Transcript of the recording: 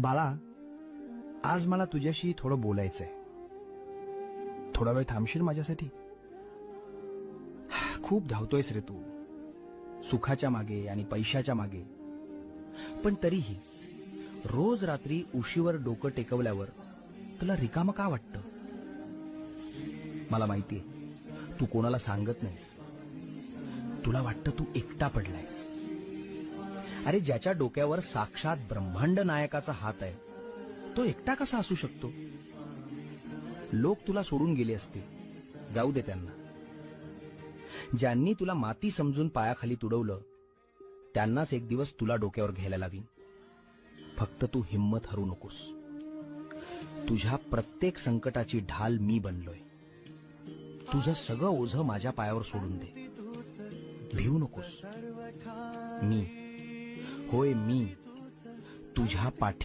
बाळा, आज मला तुझ्याशी थोडं बोलायचंय. थोडा वेळ थांबशील माझ्यासाठी? खूप धावतोयस रे तू, सुखाच्या मागे आणि पैशाच्या मागे. पण तरीही रोज रात्री उशीवर डोकं टेकवल्यावर तुला रिकामं का वाटतं? मला माहितीये, तू कोणाला सांगत नाहीस. तुला वाटतं तू एकटा पडलायस. अरे, ज्याच्या डोक्यावर साक्षात ब्रह्मांड नायकाचा हात आहे, तो एकटा कसा असू शकतो? लोक तुला सोडून गेले असतील, जाऊ दे त्यांना. ज्यांनी तुला माती समजून पायाखाली तुडवलं, त्यांनाच एक दिवस तुला डोक्यावर घ्यायला लावीन. फक्त तू हिम्मत हरू नकोस. तुझ्या प्रत्येक संकटाची ढाल मी बनलोय. तुझं सगळं ओझं माझ्या पायावर सोडून दे. भिवू नकोस. मी, होय मी, तुझ्या पाठी